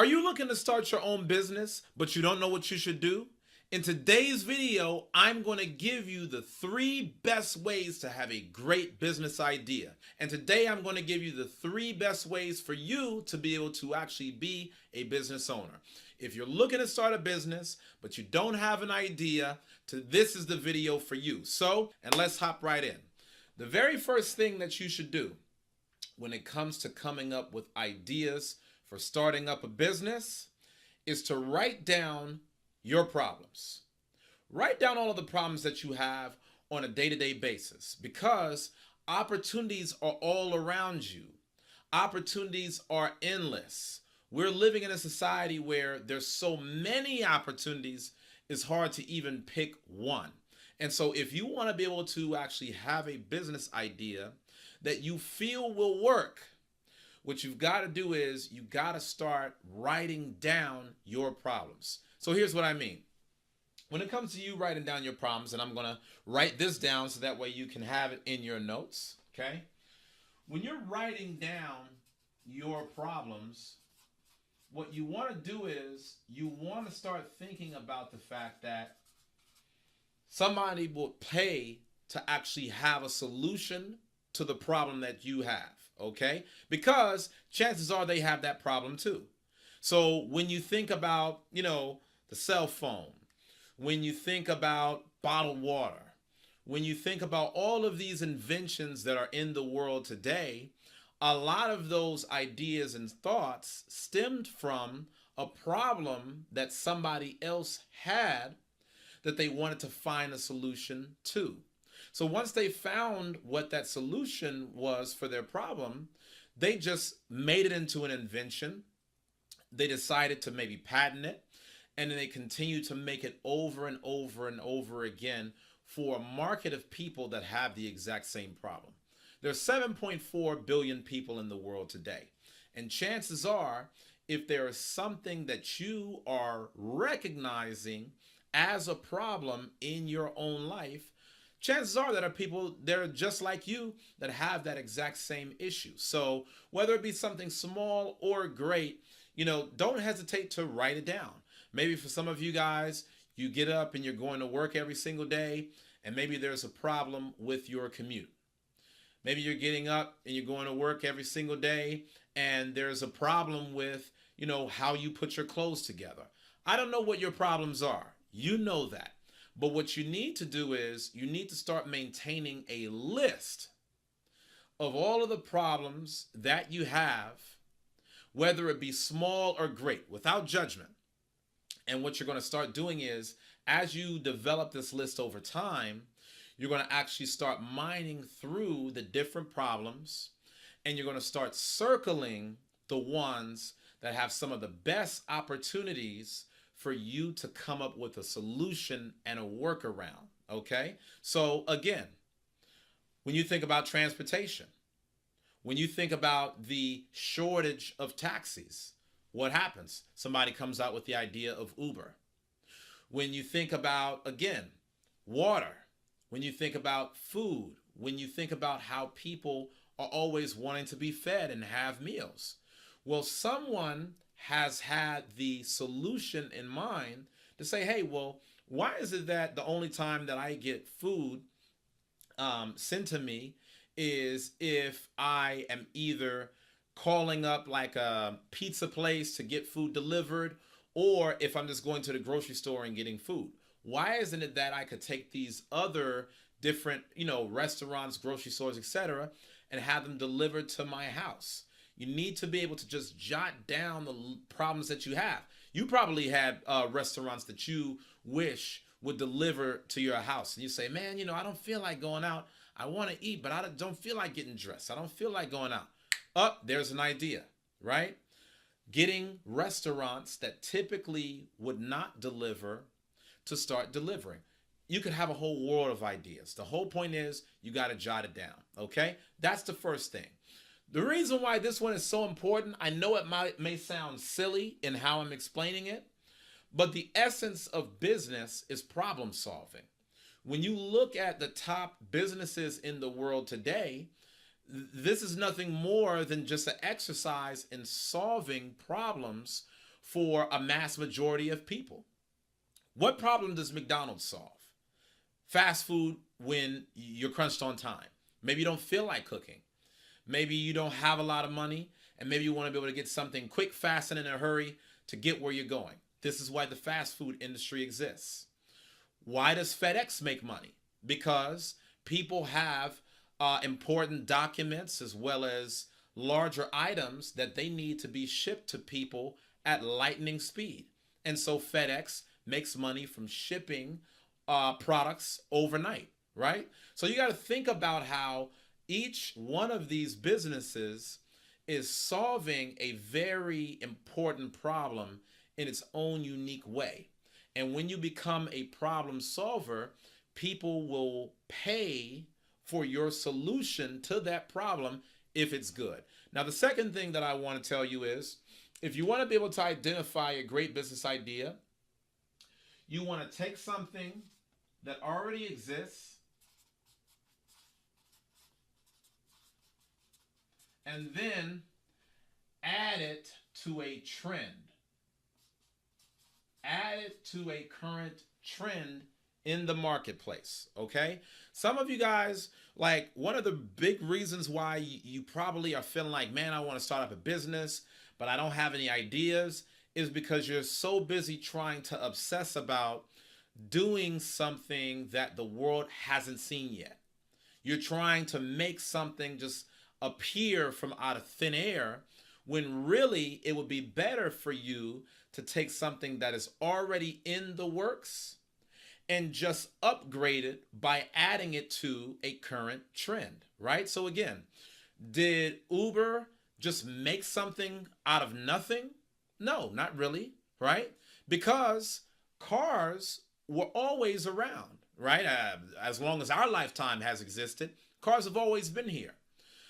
you looking to start your own business, but you don't know what you should do? In today's video, I'm going to give you the 3 best ways to have a great business idea. And today I'm going to give you the 3 best ways for you to be able to actually be a business owner. If you're looking to start a business, but you don't have an idea, this is the video for you. And let's hop right in. The very first thing that you should do when it comes to coming up with ideas for starting up a business is to write down your problems. Write down all of the problems that you have on a day-to-day basis, because opportunities are all around you. Opportunities are endless. We're living in a society where there's so many opportunities, it's hard to even pick one. And so if you want to be able to actually have a business idea that you feel will work, what you've got to do is you got to start writing down your problems. So here's what I mean. When it comes to you writing down your problems, and I'm going to write this down so that way you can have it in your notes, okay? When you're writing down your problems, what you want to do is you want to start thinking about the fact that somebody will pay to actually have a solution to the problem that you have, okay? Because chances are they have that problem too. So when you think about, the cell phone, when you think about bottled water, when you think about all of these inventions that are in the world today, a lot of those ideas and thoughts stemmed from a problem that somebody else had that they wanted to find a solution to. So once they found what that solution was for their problem, they just made it into an invention. They decided to maybe patent it, and then they continue to make it over and over and over again for a market of people that have the exact same problem. There's 7.4 billion people in the world today. And chances are, if there is something that you are recognizing as a problem in your own life, chances are that are people that are just like you that have that exact same issue. So whether it be something small or great, don't hesitate to write it down. Maybe for some of you guys, you get up and you're going to work every single day, and maybe there's a problem with your commute. Maybe you're getting up and you're going to work every single day, and there's a problem with, how you put your clothes together. I don't know what your problems are. You know that. But what you need to do is you need to start maintaining a list of all of the problems that you have, whether it be small or great, without judgment. And what you're going to start doing is, as you develop this list over time, you're going to actually start mining through the different problems, and you're going to start circling the ones that have some of the best opportunities for you to come up with a solution and a workaround, okay? So again, when you think about transportation, when you think about the shortage of taxis, what happens? Somebody comes out with the idea of Uber. When you think about, again, water, when you think about food, when you think about how people are always wanting to be fed and have meals, well, someone has had the solution in mind to say, hey, well, why is it that the only time that I get food sent to me is if I am either calling up like a pizza place to get food delivered, or if I'm just going to the grocery store and getting food? Why isn't it that I could take these other different, restaurants, grocery stores, etc., and have them delivered to my house? You need to be able to just jot down the problems that you have. You probably had restaurants that you wish would deliver to your house. And you say, man, I don't feel like going out. I want to eat, but I don't feel like getting dressed. I don't feel like going out. There's an idea, right? Getting restaurants that typically would not deliver to start delivering. You could have a whole world of ideas. The whole point is you got to jot it down, okay? That's the first thing. The reason why this one is so important, I know it may sound silly in how I'm explaining it, but the essence of business is problem solving. When you look at the top businesses in the world today, this is nothing more than just an exercise in solving problems for a mass majority of people. What problem does McDonald's solve? Fast food when you're crunched on time. Maybe you don't feel like cooking. Maybe you don't have a lot of money, and maybe you want to be able to get something quick, fast, and in a hurry to get where you're going. This is why the fast food industry exists. Why does FedEx make money? Because people have important documents as well as larger items that they need to be shipped to people at lightning speed. And so FedEx makes money from shipping products overnight, right? So you got to think about how each one of these businesses is solving a very important problem in its own unique way. And when you become a problem solver, people will pay for your solution to that problem if it's good. Now, the second thing that I want to tell you is, if you want to be able to identify a great business idea, you want to take something that already exists and then add it to a trend. Add it to a current trend in the marketplace, okay? Some of you guys, like, one of the big reasons why you probably are feeling like, man, I want to start up a business, but I don't have any ideas, is because you're so busy trying to obsess about doing something that the world hasn't seen yet. You're trying to make something just appear from out of thin air, when really it would be better for you to take something that is already in the works and just upgrade it by adding it to a current trend, right? So again, did Uber just make something out of nothing? No, not really, right? Because cars were always around, right? As long as our lifetime has existed, cars have always been here.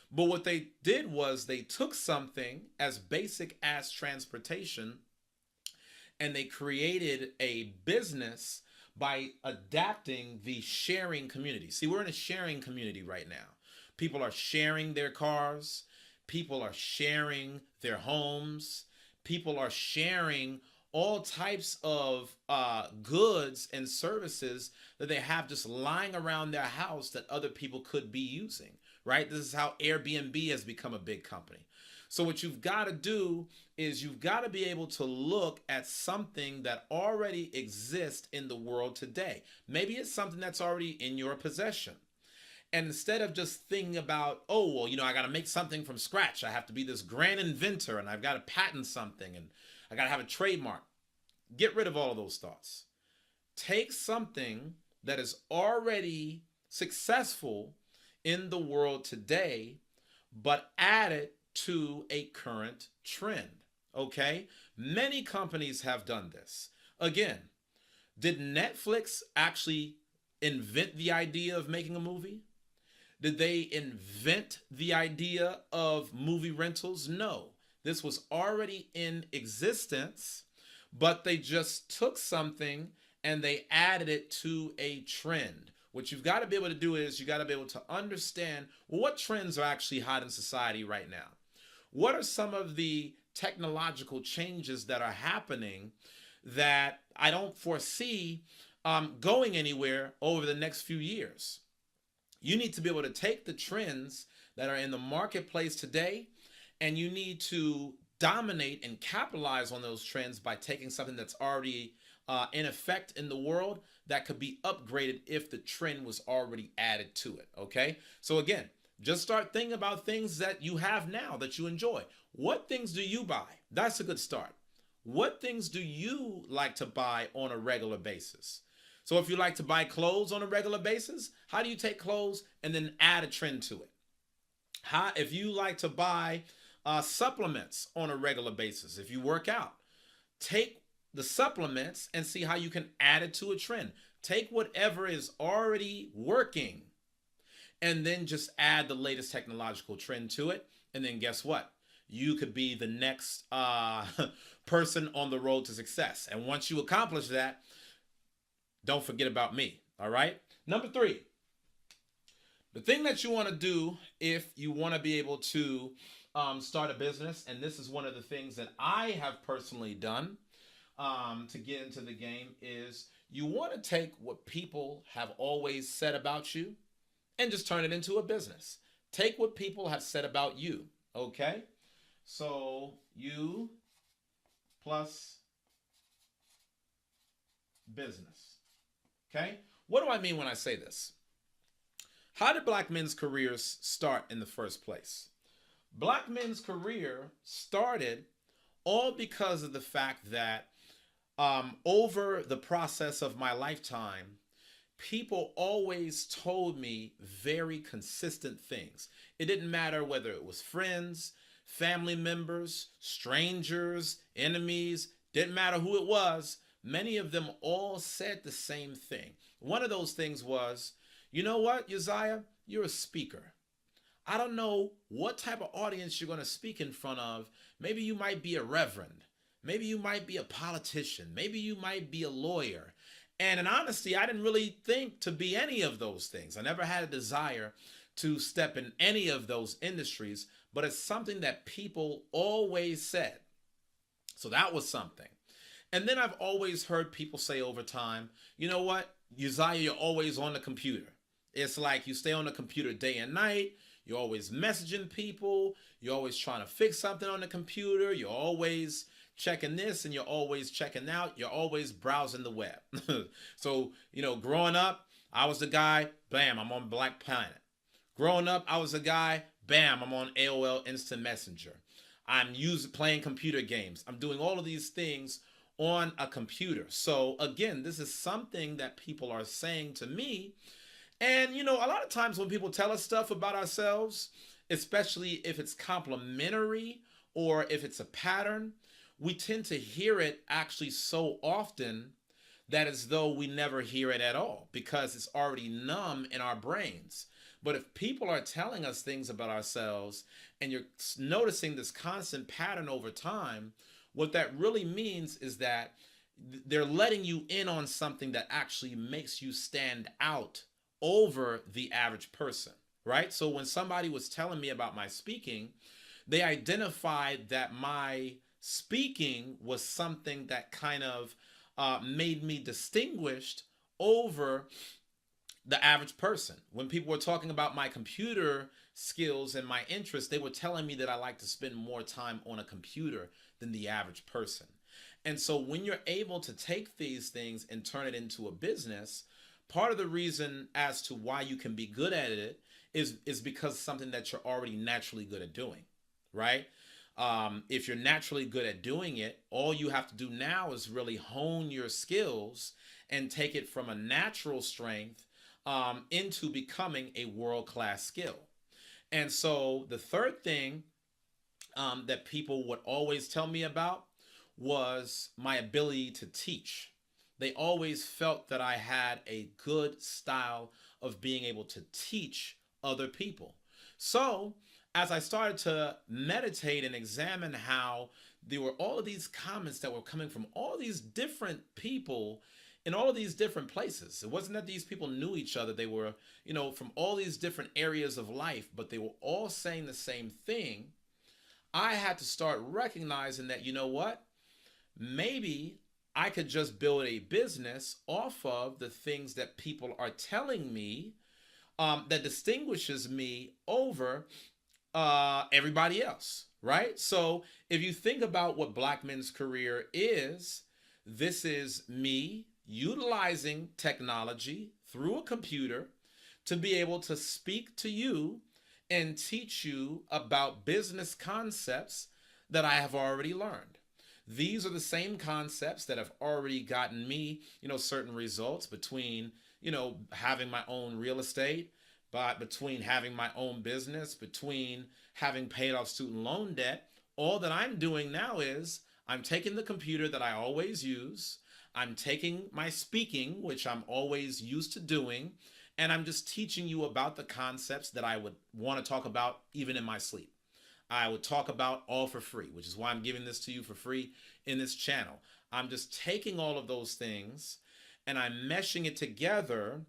But what they did was they took something as basic as transportation and they created a business by adapting the sharing community. See, we're in a sharing community right now. People are sharing their cars. People are sharing their homes. People are sharing all types of goods and services that they have just lying around their house that other people could be using, right? This is how Airbnb has become a big company. So what you've got to do is you've got to be able to look at something that already exists in the world today. Maybe it's something that's already in your possession. And instead of just thinking about, oh, well, I got to make something from scratch. I have to be this grand inventor and I've got to patent something and I got to have a trademark. Get rid of all of those thoughts. Take something that is already successful in the world today, but add it to a current trend, okay? Many companies have done this. Again, did Netflix actually invent the idea of making a movie? Did they invent the idea of movie rentals? No. This was already in existence, but they just took something and they added it to a trend. What you've got to be able to do is you got to be able to understand, well, what trends are actually hot in society right now? What are some of the technological changes that are happening that I don't foresee going anywhere over the next few years? You need to be able to take the trends that are in the marketplace today, and you need to dominate and capitalize on those trends by taking something that's already in effect in the world that could be upgraded if the trend was already added to it, okay? So again, just start thinking about things that you have now that you enjoy. What things do you buy? That's a good start. What things do you like to buy on a regular basis? So if you like to buy clothes on a regular basis, how do you take clothes and then add a trend to it? If you like to buy supplements on a regular basis, if you work out, take the supplements and see how you can add it to a trend. Take whatever is already working and then just add the latest technological trend to it. And then guess what? You could be the next person on the road to success. And once you accomplish that, don't forget about me, all right? Number 3, the thing that you want to do if you want to be able to start a business, and this is one of the things that I have personally done to get into the game, is you want to take what people have always said about you and just turn it into a business. Take what people have said about you, okay? So you plus business, okay? What do I mean when I say this? How did black men's careers start in the first place? Black men's career started all because of the fact that over the process of my lifetime, people always told me very consistent things. It didn't matter whether it was friends, family members, strangers, enemies, didn't matter who it was. Many of them all said the same thing. One of those things was, you know what, Uzziah, you're a speaker. I don't know what type of audience you're going to speak in front of. Maybe you might be a reverend. Maybe you might be a politician. Maybe you might be a lawyer. And in honesty, I didn't really think to be any of those things. I never had a desire to step in any of those industries, but it's something that people always said. So that was something. And then I've always heard people say over time, you know what, Uzziah, you're always on the computer. It's like you stay on the computer day and night. You're always messaging people. You're always trying to fix something on the computer. You're always checking this and you're always checking out. You're always browsing the web. So, growing up, I was the guy, bam, I'm on Black Planet. Growing up, I was a guy, bam, I'm on AOL Instant Messenger. I'm playing computer games. I'm doing all of these things on a computer. So again, this is something that people are saying to me. And, a lot of times when people tell us stuff about ourselves, especially if it's complimentary or if it's a pattern, we tend to hear it actually so often that as though we never hear it at all because it's already numb in our brains. But if people are telling us things about ourselves and you're noticing this constant pattern over time, what that really means is that they're letting you in on something that actually makes you stand out over the average person, right? So when somebody was telling me about my speaking, they identified that my speaking was something that kind of made me distinguished over the average person. When people were talking about my computer skills and my interests, they were telling me that I like to spend more time on a computer than the average person. And so when you're able to take these things and turn it into a business, part of the reason as to why you can be good at it is because it's something that you're already naturally good at doing, right? If you're naturally good at doing it, all you have to do now is really hone your skills and take it from a natural strength into becoming a world-class skill. And so the third thing that people would always tell me about was my ability to teach. They always felt that I had a good style of being able to teach other people. So as I started to meditate and examine how there were all of these comments that were coming from all these different people in all of these different places. It wasn't that these people knew each other. They were, from all these different areas of life, but they were all saying the same thing. I had to start recognizing that, maybe I could just build a business off of the things that people are telling me that distinguishes me over everybody else, right? So if you think about what Black men's career is, this is me utilizing technology through a computer to be able to speak to you and teach you about business concepts that I have already learned. These are the same concepts that have already gotten me, certain results between, having my own real estate, but between having my own business, between having paid off student loan debt. All that I'm doing now is I'm taking the computer that I always use, I'm taking my speaking, which I'm always used to doing, and I'm just teaching you about the concepts that I would want to talk about even in my sleep. I would talk about all for free, which is why I'm giving this to you for free in this channel. I'm just taking all of those things and I'm meshing it together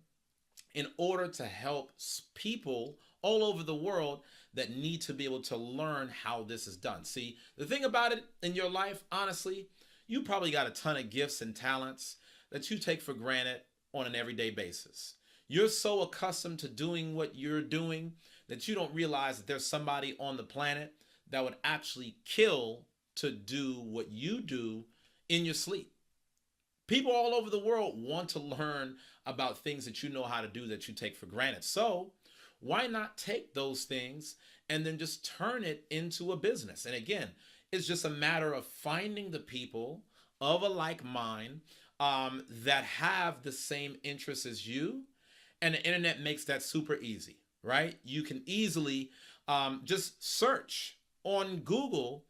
in order to help people all over the world that need to be able to learn how this is done. See, the thing about it in your life, honestly, you probably got a ton of gifts and talents that you take for granted on an everyday basis. You're so accustomed to doing what you're doing that you don't realize that there's somebody on the planet that would actually kill to do what you do in your sleep. People all over the world want to learn about things that you know how to do that you take for granted. So why not take those things and then just turn it into a business? And again, it's just a matter of finding the people of a like mind that have the same interests as you. And the internet makes that super easy, right? You can easily just search on Google,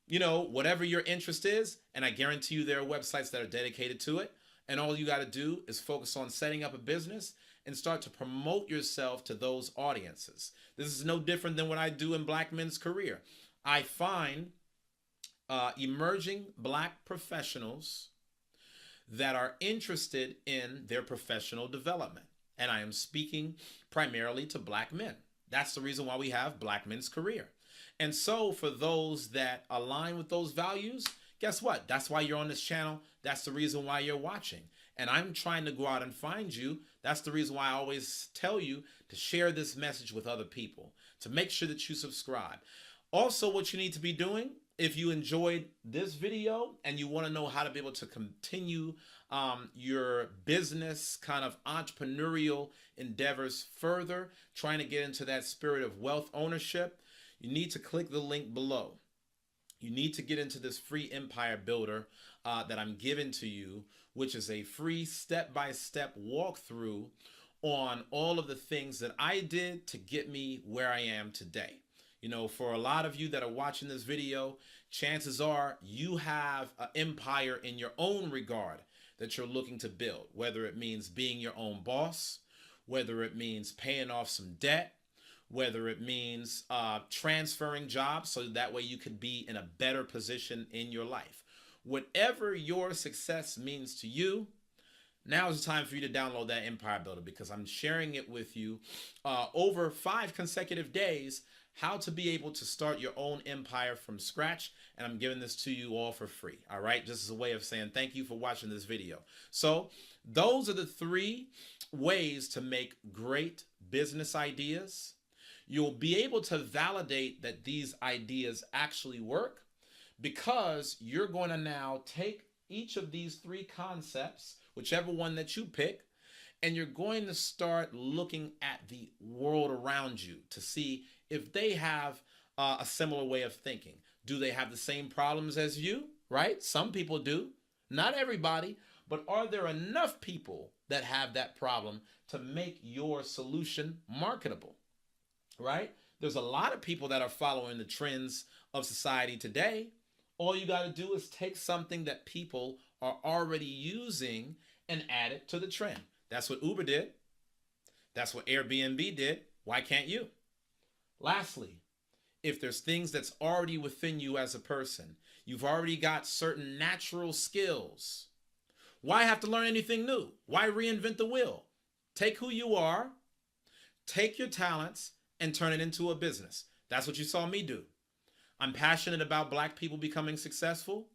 whatever your interest is, and I guarantee you there are websites that are dedicated to it. And all you got to do is focus on setting up a business and start to promote yourself to those audiences. This is no different than what I do in Black Men's Career. I find emerging Black professionals that are interested in their professional development. And I am speaking primarily to Black men. That's the reason why we have Black Men's Career. And so for those that align with those values, guess what? That's why you're on this channel. That's the reason why you're watching. And I'm trying to go out and find you. That's the reason why I always tell you to share this message with other people, to make sure that you subscribe. Also, what you need to be doing, if you enjoyed this video and you want to know how to be able to continue your business kind of entrepreneurial endeavors further, trying to get into that spirit of wealth ownership, you need to click the link below. You need to get into this free empire builder that I'm giving to you, which is a free step-by-step walkthrough on all of the things that I did to get me where I am today. For a lot of you that are watching this video, chances are you have an empire in your own regard that you're looking to build, whether it means being your own boss, whether it means paying off some debt, whether it means transferring jobs so that way you could be in a better position in your life. Whatever your success means to you, now is the time for you to download that Empire Builder, because I'm sharing it with you over 5 consecutive days, how to be able to start your own empire from scratch. And I'm giving this to you all for free. All right. Just as a way of saying thank you for watching this video. So those are the 3 ways to make great business ideas. You'll be able to validate that these ideas actually work, because you're going to now take each of these 3 concepts, whichever one that you pick, and you're going to start looking at the world around you to see if they have a similar way of thinking. Do they have the same problems as you, right? Some people do. Not everybody, but are there enough people that have that problem to make your solution marketable, right? There's a lot of people that are following the trends of society today. All you got to do is take something that people are already using and add it to the trend. That's what Uber did. That's what Airbnb did. Why can't you? Lastly, if there's things that's already within you as a person, you've already got certain natural skills, why have to learn anything new? Why reinvent the wheel? Take who you are, take your talents, and turn it into a business. That's what you saw me do. I'm passionate about Black people becoming successful.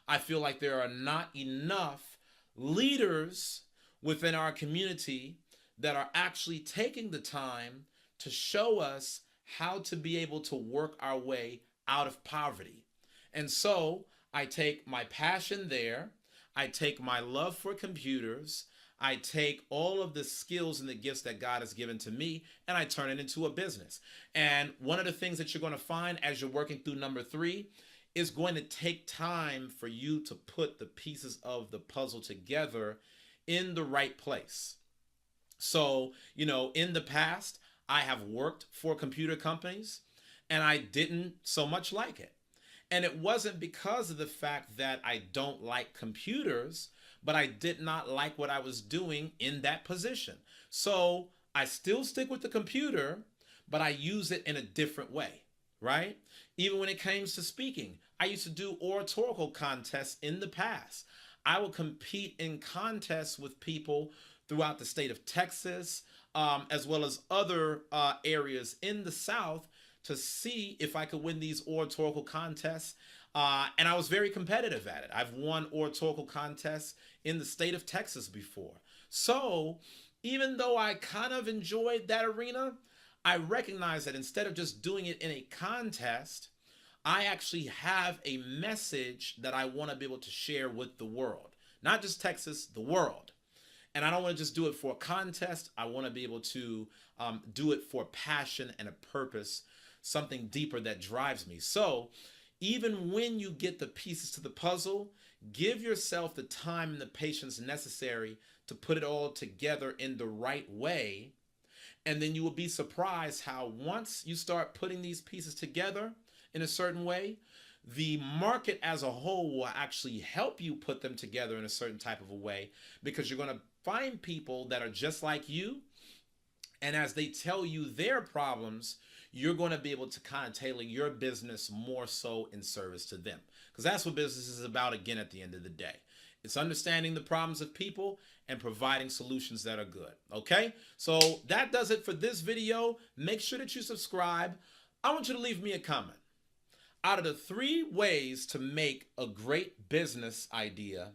I feel like there are not enough leaders within our community that are actually taking the time to show us how to be able to work our way out of poverty. And so I take my passion there, I take my love for computers, I take all of the skills and the gifts that God has given to me, and I turn it into a business. And one of the things that you're going to find as you're working through number 3 is going to take time for you to put the pieces of the puzzle together in the right place. So, in the past, I have worked for computer companies and I didn't so much like it. And it wasn't because of the fact that I don't like computers, but I did not like what I was doing in that position. So I still stick with the computer, but I use it in a different way, right? Even when it came to speaking, I used to do oratorical contests in the past. I would compete in contests with people throughout the state of Texas, as well as other areas in the South to see if I could win these oratorical contests. And I was very competitive at it. I've won oratorical contests in the state of Texas before. So even though I kind of enjoyed that arena, I recognize that instead of just doing it in a contest, I actually have a message that I want to be able to share with the world. Not just Texas, the world. And I don't want to just do it for a contest. I want to be able to do it for passion and a purpose, something deeper that drives me. So even when you get the pieces to the puzzle, give yourself the time and the patience necessary to put it all together in the right way. And then you will be surprised how once you start putting these pieces together in a certain way, the market as a whole will actually help you put them together in a certain type of a way, because you're going to find people that are just like you. And as they tell you their problems, you're going to be able to kind of tailor your business more so in service to them. Because that's what business is about, again, at the end of the day. It's understanding the problems of people and providing solutions that are good. Okay? So that does it for this video. Make sure that you subscribe. I want you to leave me a comment. Out of the 3 ways to make a great business idea,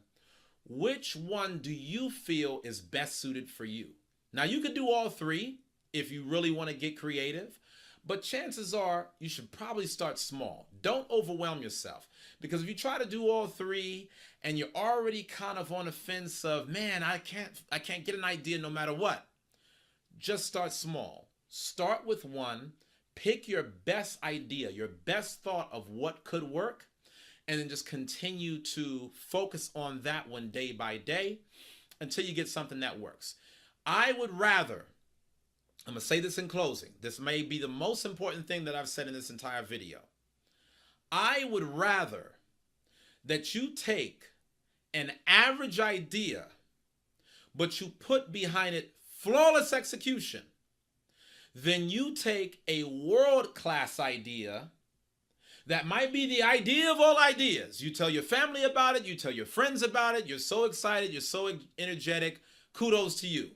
which one do you feel is best suited for you? Now, you could do all 3 if you really want to get creative, but chances are you should probably start small. Don't overwhelm yourself, because if you try to do all 3 and you're already kind of on the fence of, man, I can't get an idea no matter what, just start small. Start with one. Pick your best idea, your best thought of what could work, and then just continue to focus on that one day by day until you get something that works. I would rather, I'm going to say this in closing, this may be the most important thing that I've said in this entire video. I would rather that you take an average idea, but you put behind it flawless execution, then you take a world-class idea that might be the idea of all ideas. You tell your family about it, you tell your friends about it, you're so excited, you're so energetic, kudos to you.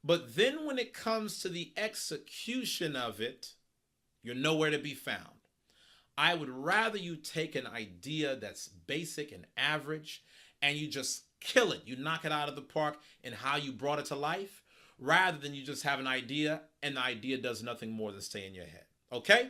But then when it comes to the execution of it, you're nowhere to be found. I would rather you take an idea that's basic and average and you just kill it. You knock it out of the park in how you brought it to life, rather than you just have an idea and the idea does nothing more than stay in your head. Okay?